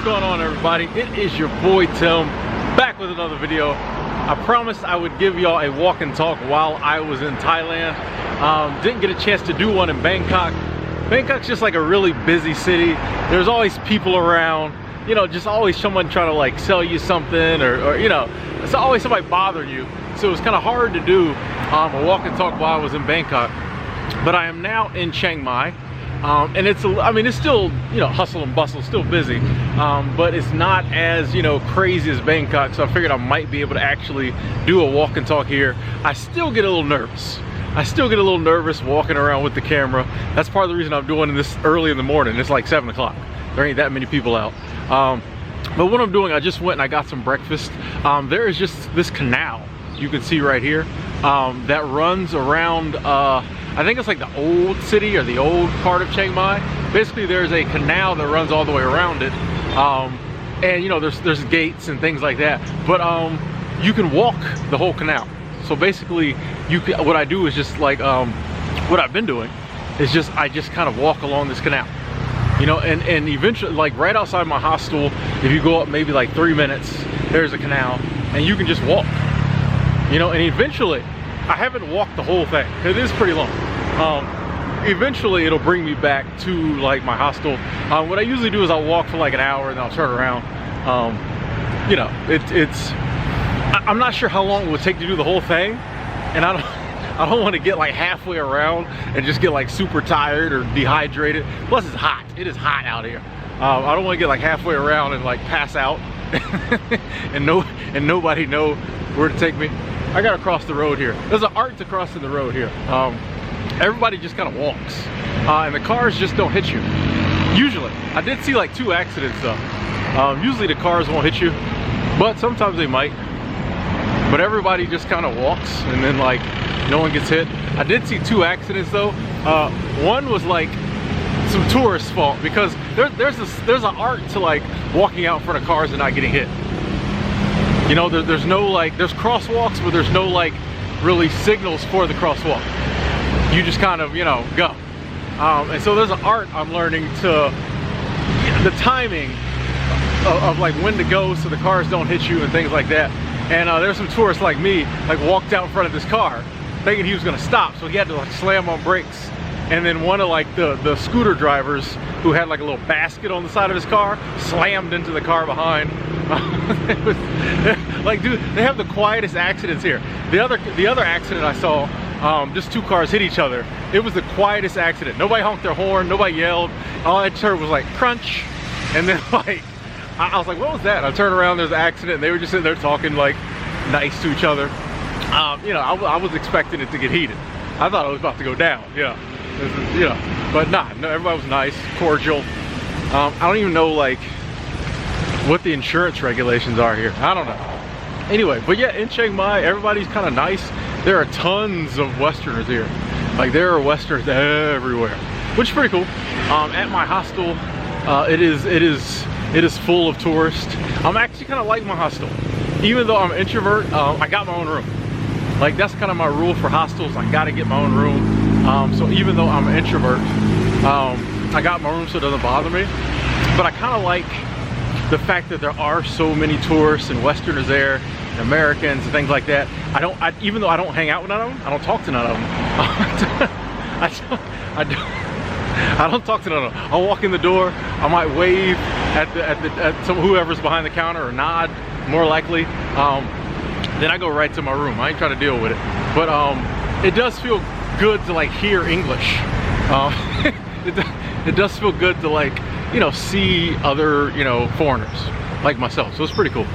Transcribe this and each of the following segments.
going on, everybody? It is your boy Tim, back with another video. I promised I would give y'all a walk and talk while I was in Thailand. Didn't get a chance to do one in Bangkok. Bangkok's just like a really busy city. There's always people around, you know, just always someone trying to like sell you something or you know, it's always somebody bothering you. So it was kind of hard to do a walk and talk while I was in Bangkok. But I am now in Chiang Mai. And it's, I mean, it's still, you know, hustle and bustle, still busy, but it's not as, you know, crazy as Bangkok. So I figured I might be able to actually do a walk and talk here. I still get a little nervous. I still get a little nervous walking around with the camera. That's part of the reason I'm doing this early in the morning. It's like 7 o'clock. There ain't that many people out. But what I'm doing, I just went and I got some breakfast. There is just this canal you can see right here that runs around, I think it's like the old city or the old part of Chiang Mai. Basically, there's a canal that runs all the way around it. And you know, there's gates and things like that. But you can walk the whole canal. So basically, what I do is just like, what I've been doing is just, I just kind of walk along this canal. You know, and eventually, like right outside my hostel, if you go up maybe like 3 minutes, there's a canal and you can just walk. You know, and eventually, I haven't walked the whole thing. It is pretty long. Eventually, it'll bring me back to like my hostel. What I usually do is I'll walk for like an hour and I'll turn around. You know, I'm not sure how long it would take to do the whole thing, and I don't want to get like halfway around and just get like super tired or dehydrated. Plus, it's hot. It is hot out here. I don't want to get like halfway around and like pass out, and nobody know where to take me. I gotta cross the road here. There's an art to crossing the road here. Everybody just kind of walks, and the cars just don't hit you. Usually, I did see like 2 accidents though. Usually the cars won't hit you, but sometimes they might. But everybody just kind of walks, and then like no one gets hit. I did see 2 accidents though. One was like some tourists' fault because there's an art to like walking out in front of cars and not getting hit. You know, there's no like, there's crosswalks, but there's no like really signals for the crosswalk. You just kind of, you know, go. And so there's an art I'm learning to, the timing of like when to go so the cars don't hit you and things like that. And there's some tourists like me, like walked out in front of this car thinking he was gonna stop. So he had to like slam on brakes. And then one of like the scooter drivers who had like a little basket on the side of his car slammed into the car behind. It was, like, dude, they have the quietest accidents here. The other accident I saw, just 2 cars hit each other. It was the quietest accident. Nobody honked their horn, nobody yelled. All I heard was like crunch, and then like I was like, what was that? I turned around, there's an accident, and they were just sitting there talking like nice to each other. You know, I was expecting it to get heated. I thought it was about to go down. Yeah, you know, but nah, no, everybody was nice, cordial. I don't even know like what the insurance regulations are here. I don't know. Anyway, but yeah, in Chiang Mai, everybody's kind of nice. There are tons of Westerners here. Like there are Westerners everywhere, which is pretty cool. At my hostel, it is full of tourists. I'm actually kind of like my hostel. Even though I'm an introvert, I got my own room. Like that's kind of my rule for hostels. I gotta get my own room. So even though I'm an introvert, I got my room so it doesn't bother me. But I kind of like the fact that there are so many tourists and Westerners there, and Americans and things like that. Even though I don't hang out with none of them, I don't talk to none of them. I don't talk to none of them. I'll walk in the door, I might wave at whoever's behind the counter or nod, more likely. Then I go right to my room. I ain't trying to deal with it. But it does feel good to like hear English. It does feel good to like, you know, see other, you know, foreigners like myself. So it's pretty cool.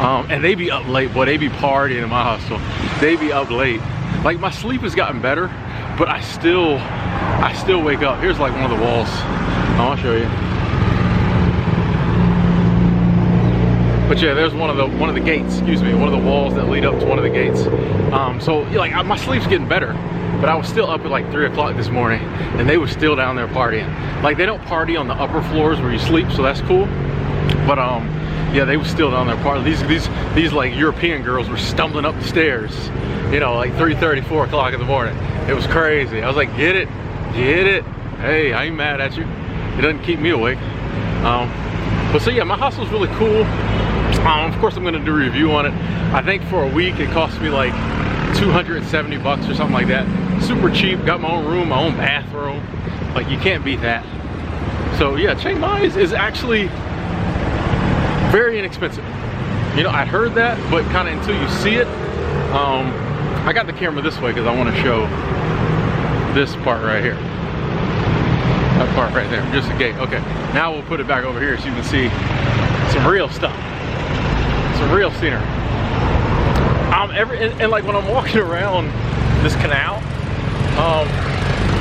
And they be up late, boy, they be partying in my hostel. They be up late. Like my sleep has gotten better, but I still wake up. Here's like one of the walls. I'll show you. But yeah, there's one of the gates, excuse me, one of the walls that lead up to one of the gates. So like my sleep's getting better, but I was still up at like 3 o'clock this morning and they were still down there partying. Like they don't party on the upper floors where you sleep, so that's cool. But yeah, they were still down there partying. These like European girls were stumbling up the stairs, you know, like 3:30, 4 o'clock in the morning. It was crazy. I was like, get it. Hey, I ain't mad at you. It doesn't keep me awake. But so yeah, my hostel's really cool. Of course I'm gonna do a review on it. I think for a week it cost me like 270 bucks or something like that. Super cheap, got my own room, my own bathroom. Like, you can't beat that. So yeah, Chiang Mai is actually very inexpensive. You know, I'd heard that, but kind of until you see it. I got the camera this way because I want to show this part right here. That part right there, just a gate. Okay, now we'll put it back over here so you can see some real stuff. Some real scenery. And like when I'm walking around this canal,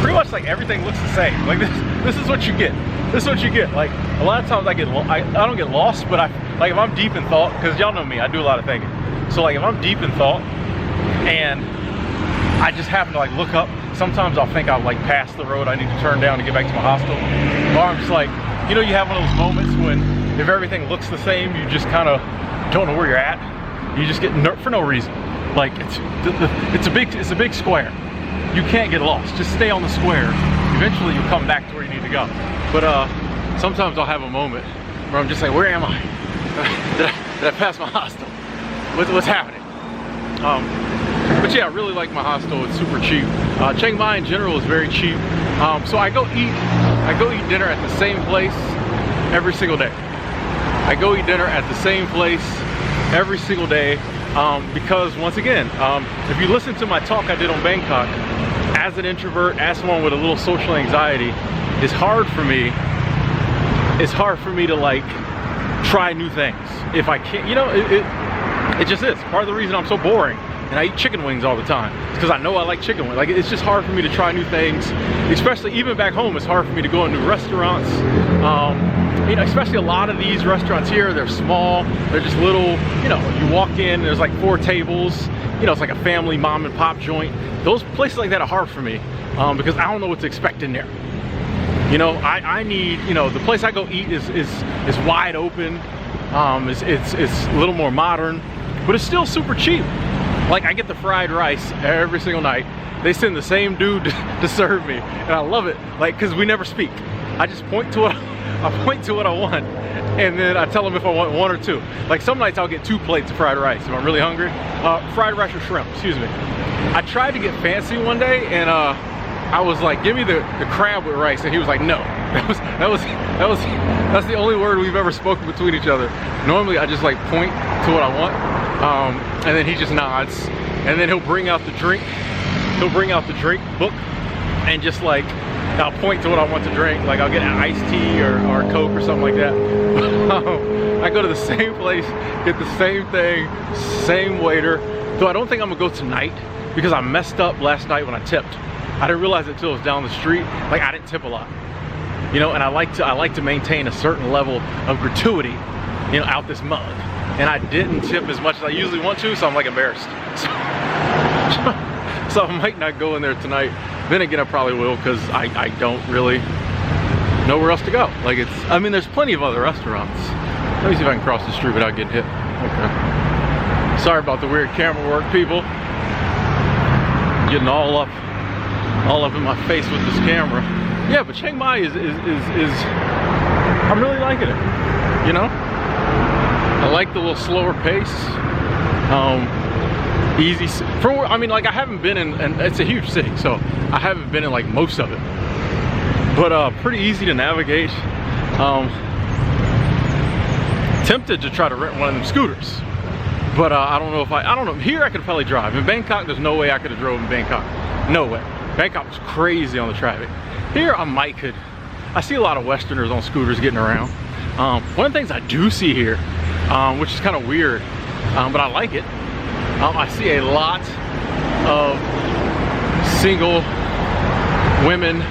pretty much like everything looks the same. Like this is what you get. This is what you get. Like a lot of times I don't get lost, but like if I'm deep in thought, because y'all know me, I do a lot of thinking. So like if I'm deep in thought and I just happen to like look up, sometimes I'll think I'll like pass the road I need to turn down to get back to my hostel. Or I'm just like, you know, you have one of those moments when if everything looks the same, you just kind of don't know where you're at. You just get for no reason. Like it's a big square. You can't get lost. Just stay on the square. Eventually you'll come back to where you need to go. But sometimes I'll have a moment where I'm just like, where am I? Did I pass my hostel? What's happening? But yeah, I really like my hostel. It's super cheap. Chiang Mai in general is very cheap. So I go eat dinner at the same place every single day. I go eat dinner at the same place every single day because once again, if you listen to my talk I did on Bangkok, as an introvert, as someone with a little social anxiety, it's hard for me to like try new things if I can't, you know, it just is. Part of the reason I'm so boring and I eat chicken wings all the time. It's because I know I like chicken wings. Like, it's just hard for me to try new things, especially even back home. It's hard for me to go in new restaurants. You know, especially a lot of these restaurants here, they're small. They're just little, you know, you walk in, there's like 4 tables. You know, it's like a family mom and pop joint. Those places like that are hard for me because I don't know what to expect in there. You know, I need, you know, the place I go eat is wide open. It's a little more modern, but it's still super cheap. Like, I get the fried rice every single night. They send the same dude to serve me, and I love it. Like, cause we never speak. I just point to what I want, and then I tell them if I want 1 or 2. Like, some nights I'll get 2 plates of fried rice if I'm really hungry. Fried rice or shrimp, excuse me. I tried to get fancy one day, and I was like, give me the crab with rice, and he was like, no. That's the only word we've ever spoken between each other. Normally I just like point to what I want, and then he just nods, and then he'll bring out the drink. He'll bring out the drink book, and just like, I'll point to what I want to drink. Like, I'll get an iced tea or a Coke or something like that. I go to the same place, get the same thing, same waiter. So I don't think I'm gonna go tonight because I messed up last night when I tipped. I didn't realize it until it was down the street. Like, I didn't tip a lot, you know, and I like to maintain a certain level of gratuity, you know, out this mug. And I didn't tip as much as I usually want to, so I'm like embarrassed. So I might not go in there tonight. Then again, I probably will, because I don't really know where else to go. Like, I mean, there's plenty of other restaurants. Let me see if I can cross the street without getting hit. Okay. Sorry about the weird camera work, people. Getting all up in my face with this camera. Yeah, but Chiang Mai is I'm really liking it, you know? I like the little slower pace. Easy, I mean, like, I haven't been in, and it's a huge city, so I haven't been in like most of it, but pretty easy to navigate. Tempted to try to rent one of them scooters, but I don't know if I don't know. Here I could probably drive. In Bangkok, there's no way I could have drove in Bangkok. No way. Bangkok was crazy on the traffic. Here I might could. I see a lot of Westerners on scooters getting around. One of the things I do see here, which is kind of weird, but I like it. I see a lot of single women,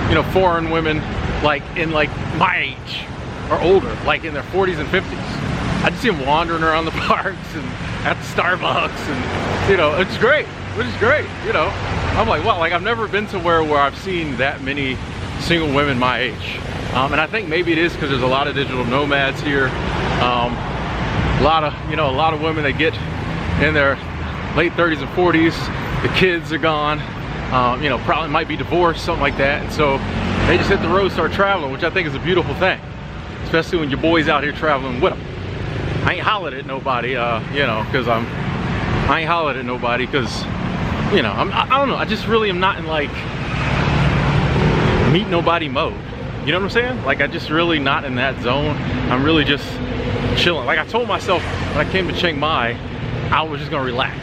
you know, foreign women, like in like my age or older, like in their 40s and 50s. I just see them wandering around the parks and at the Starbucks, and you know, it's great, which is great, you know. I'm like, wow, like, I've never been somewhere where I've seen that many single women my age. And I think maybe it is because there's a lot of digital nomads here. A lot of women that get in their late 30s and 40s, the kids are gone, you know, probably might be divorced, something like that, and so they just hit the road, start traveling, which I think is a beautiful thing. especially when your boy's out here traveling with them. I ain't hollered at nobody, you know, because I ain't hollered at nobody because, you know, I don't know, I just really am not in like meet nobody mode. You know what I'm saying? Like, I just really not in that zone. I'm really just chilling. Like I told myself when I came to Chiang Mai, I was just gonna relax.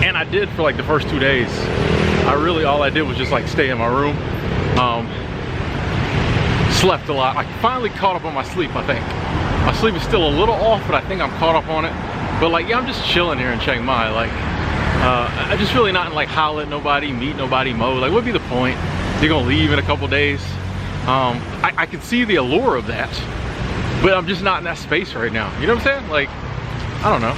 And I did for like the first 2 days. All I did was just like stay in my room. Slept a lot. I finally caught up on my sleep, I think. My sleep is still a little off, but I think I'm caught up on it. But like, yeah, I'm just chilling here in Chiang Mai. Like, I just really not in like holler at nobody, meet nobody mode. Like, what'd be the point? You're gonna leave in a couple days. I can see the allure of that, but I'm just not in that space right now. You know what I'm saying? Like, I don't know.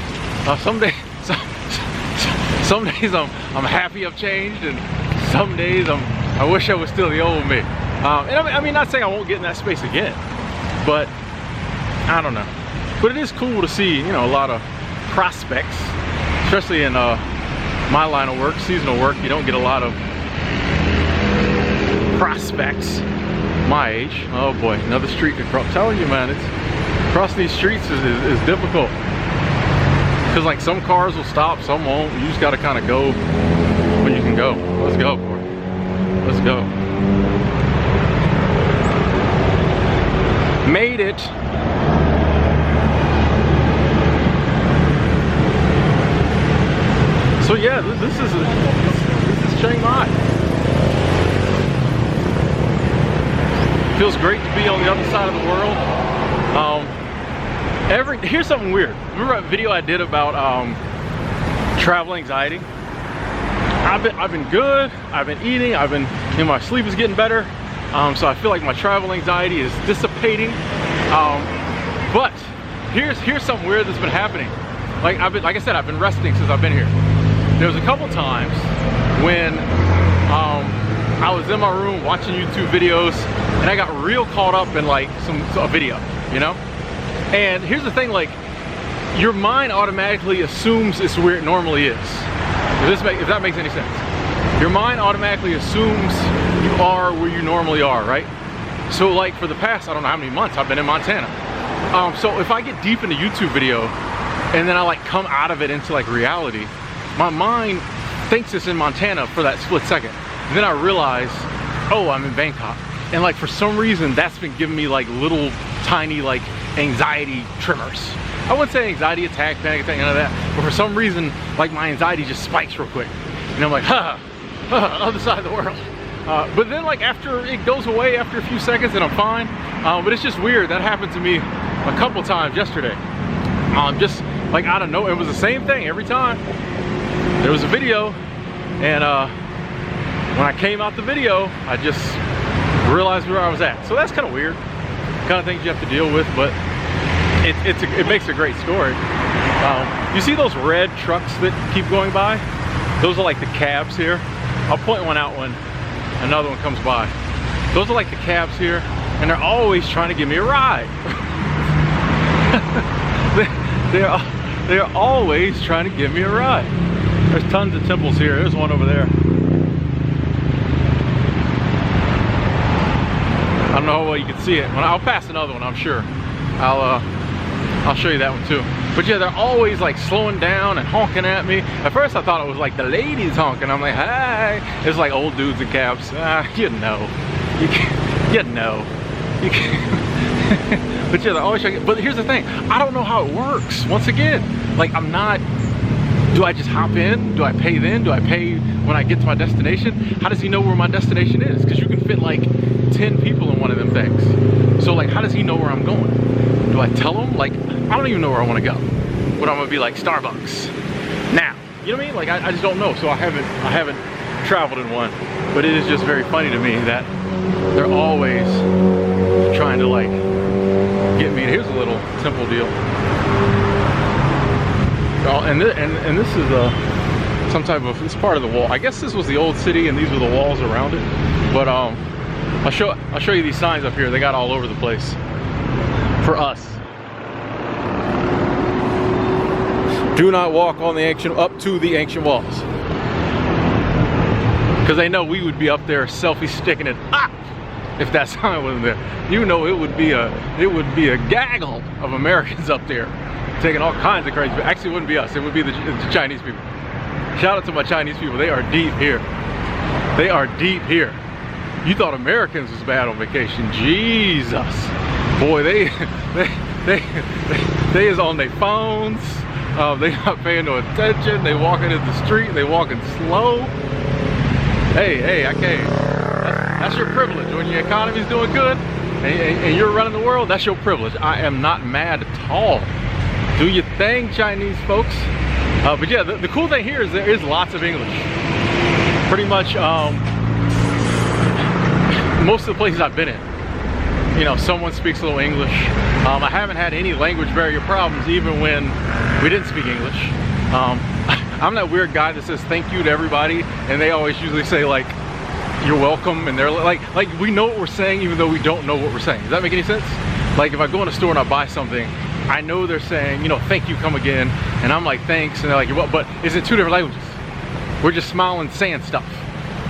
Some days I'm happy I've changed, and some days I wish I was still the old me. And I mean, not saying I won't get in that space again, but I don't know. But it is cool to see, you know, a lot of prospects, especially in my line of work, seasonal work. You don't get a lot of prospects my age. Oh boy, another street to cross. I'm telling you, man, crossing these streets is difficult. Because like some cars will stop, some won't. You just gotta kind of go when you can go. Let's go for it. Let's go. Made it. So yeah, this is Chiang Mai. Feels great to be on the other side of the world. Here's something weird. Remember that video I did about travel anxiety? I've been good. I've been eating. You know, my sleep is getting better. So I feel like my travel anxiety is dissipating. But here's something weird that's been happening. Like I said, I've been resting since I've been here. There was a couple times when I was in my room watching YouTube videos, and I got real caught up in like a video, you know? And here's the thing, like, your mind automatically assumes it's where it normally is. If that makes any sense. Your mind automatically assumes you are where you normally are, right? So like for the past, I don't know how many months, I've been in Montana. So if I get deep in a YouTube video and then I like come out of it into like reality, my mind thinks it's in Montana for that split second. And then I realize, oh, I'm in Bangkok. And like for some reason, that's been giving me like little tiny like anxiety tremors. I wouldn't say anxiety attack, panic attack, none of that. But for some reason, like my anxiety just spikes real quick. And I'm like, other side of the world. But then like after it goes away after a few seconds and I'm fine. But it's just weird. That happened to me a couple times yesterday. Just like out of nowhere, it was the same thing every time. There was a video, and when I came out the video, I just realized where I was at. So that's kind of weird. Kind of things you have to deal with, but it makes a great story. You see those red trucks that keep going by? Those are like the cabs here. I'll point one out when another one comes by. Those are like the cabs here, and they're always trying to give me a ride. They're always trying to give me a ride. There's tons of temples here. There's one over there. I don't know how well you can see it. I'll pass another one, I'm sure. I'll show you that one too. But yeah, they're always like slowing down and honking at me. At first I thought it was like the ladies honking. I'm like, hey. It's like old dudes in cabs. You know. You know. But yeah, they're always trying. But here's the thing. I don't know how it works. Once again, like I'm not. Do I just hop in? Do I pay then? Do I pay when I get to my destination? How does he know where my destination is? Because you can fit like 10 people in one of them things. So like, how does he know where I'm going? Do I tell him? Like, I don't even know where I want to go. But I'm gonna be like Starbucks now. You know what I mean? Like I just don't know. So I haven't traveled in one. But it is just very funny to me that they're always trying to like get me. Here's a little temple deal. Oh, and this is some type of, it's part of the wall. I guess this was the old city and these were the walls around it. But I'll show you these signs up here. They got all over the place for us. Do not walk on up to the ancient walls. Because they know we would be up there selfie sticking it up. if that sign wasn't there. You know, it would be a gaggle of Americans up there taking all kinds of crazy. Actually, it wouldn't be us. It would be the Chinese people. Shout out to my Chinese people. They are deep here. They are deep here. You thought Americans was bad on vacation. Jesus. Boy, they is on their phones. They not paying no attention. They walking in the street. They walking slow. Hey, I can't. That's your privilege. When your economy's doing good and you're running the world, that's your privilege. I am not mad at all. Do your thing, Chinese folks. But yeah, the cool thing here is there is lots of English. Pretty much most of the places I've been in, you know, someone speaks a little English. I haven't had any language barrier problems even when we didn't speak English. I'm that weird guy that says thank you to everybody, and they always usually say like, you're welcome, and they're like we know what we're saying even though we don't know what we're saying. Does that make any sense? Like if I go in a store and I buy something, I know they're saying, you know, thank you, come again, and I'm like, thanks, and they're like, you're welcome, but it's in 2 different languages. We're just smiling, saying stuff.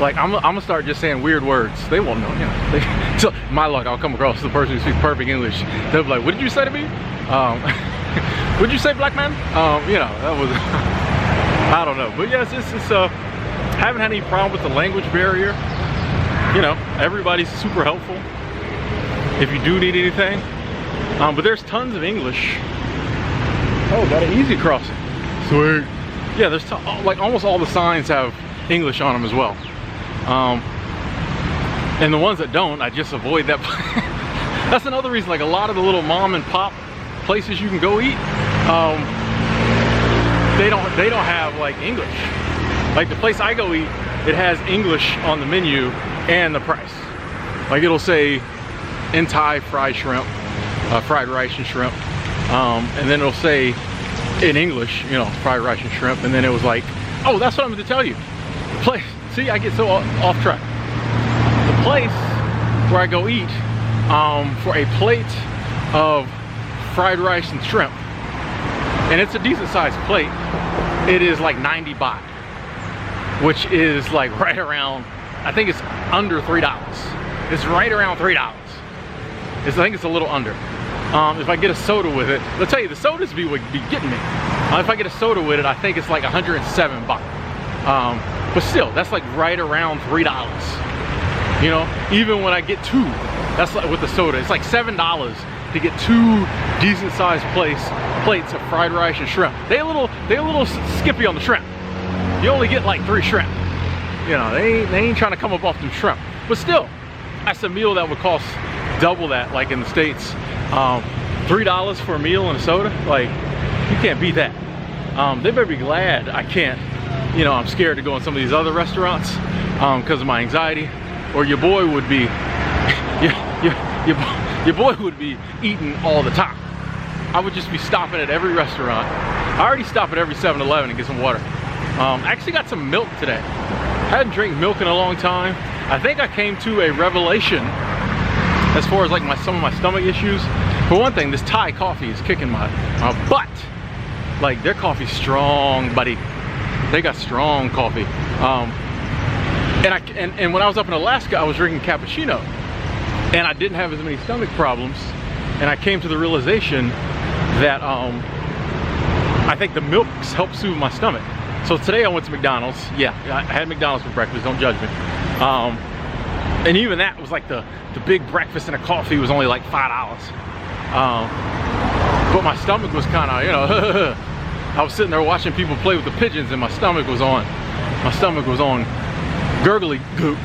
Like I'm gonna start just saying weird words. They won't know, you know. So my luck, I'll come across the person who speaks perfect English. They'll be like, what did you say to me? What did you say, black man? You know, that was, I don't know. But yes, it's haven't had any problem with the language barrier. You know, everybody's super helpful if you do need anything. But there's tons of English. Oh, got an easy crossing. Sweet. Yeah, there's like almost all the signs have English on them as well. And the ones that don't, I just avoid that. That's another reason, like a lot of the little mom and pop places you can go eat, they don't have like English. Like the place I go eat, it has English on the menu and the price. Like it'll say in Thai fried shrimp, fried rice and shrimp, and then it'll say in English, you know, fried rice and shrimp, and then it was like, oh, that's what I'm going to tell you. The place, see, I get so off track. The place where I go eat, for a plate of fried rice and shrimp, and it's a decent sized plate, it is like 90 baht, which is like right around, I think it's under $3. It's right around $3. I think it's a little under. If I get a soda with it, let's tell you, the sodas would be getting me. If I get a soda with it, I think it's like 107 baht. But still, that's like right around $3. You know, even when I get 2, that's like with the soda, it's like $7 to get 2 decent sized plates of fried rice and shrimp. They a little skippy on the shrimp. You only get like 3 shrimp. You know, they ain't trying to come up off them shrimp. But still, that's a meal that would cost double that, like in the States. $3 for a meal and a soda, like you can't beat that. They better be glad I can't, you know, I'm scared to go in some of these other restaurants because of my anxiety, or your boy would be your boy would be eating all the time. I would just be stopping at every restaurant. I already stop at every 7-Eleven and get some water. I actually got some milk today. Hadn't drank milk in a long time. I think I came to a revelation as far as like some of my stomach issues. For one thing, this Thai coffee is kicking my butt. Like their coffee's strong, buddy. They got strong coffee. And when I was up in Alaska, I was drinking cappuccino, and I didn't have as many stomach problems. And I came to the realization that I think the milks help soothe my stomach. So today I went to McDonald's. Yeah, I had McDonald's for breakfast. Don't judge me. And even that was like the big breakfast and a coffee was only like $5. But my stomach was kind of, you know, I was sitting there watching people play with the pigeons, and my stomach was on gurgly gook.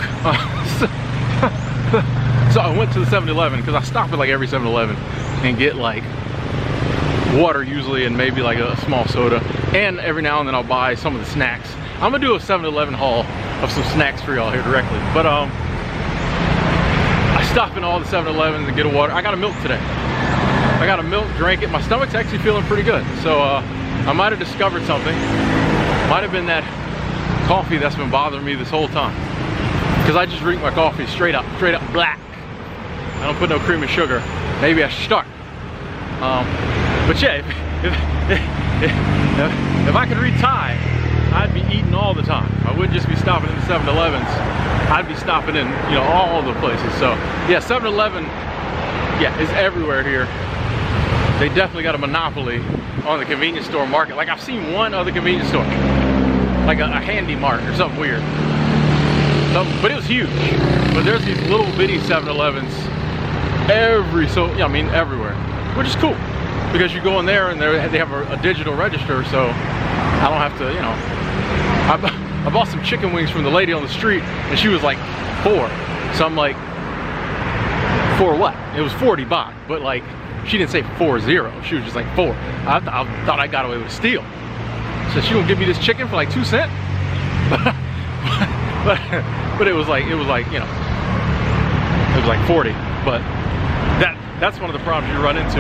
So I went to the 7-Eleven because I stop at like every 7-Eleven and get like water usually, and maybe like a small soda, and every now and then I'll buy some of the snacks. I'm gonna do a 7-Eleven haul of some snacks for y'all here directly. But I stop in all the 7-Elevens and get a water. I got a milk today. I got a milk, drank it. My stomach's actually feeling pretty good. So I might have discovered something. Might have been that coffee that's been bothering me this whole time. Because I just drink my coffee straight up black. I don't put no cream and sugar. Maybe I should start. But yeah, if I could read Thai, I'd be eating all the time. I wouldn't just be stopping in the 7-Elevens I'd be stopping in, you know, all the places. So yeah, 7-Eleven, yeah, is everywhere here. They definitely got a monopoly on the convenience store market. Like, I've seen one other convenience store, like a Handy Mart or something weird. But it was huge. But there's these little bitty 7-Elevens everywhere, which is cool, because you go in there and they have a digital register, so I don't have to, you know. I bought some chicken wings from the lady on the street, and she was like 4. So I'm like, for what? It was 40 baht, but like, she didn't say 40. She was just like 4. I thought I got away with a steal. So she gonna give me this chicken for like 2 cents? but it was like, you know, it was like 40. But that's one of the problems you run into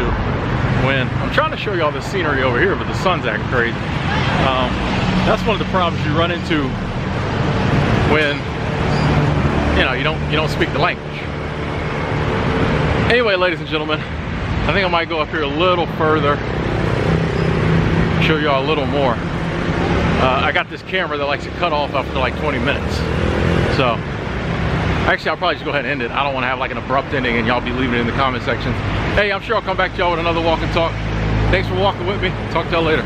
when I'm trying to show you all this scenery over here, but the sun's acting crazy. That's one of the problems you run into when, you know, you don't speak the language. Anyway, ladies and gentlemen, I think I might go up here a little further, show y'all a little more. I got this camera that likes to cut off after like 20 minutes. So actually, I'll probably just go ahead and end it. I don't want to have like an abrupt ending and y'all be leaving it in the comment section. Hey, I'm sure I'll come back to y'all with another walk and talk. Thanks for walking with me. Talk to y'all later.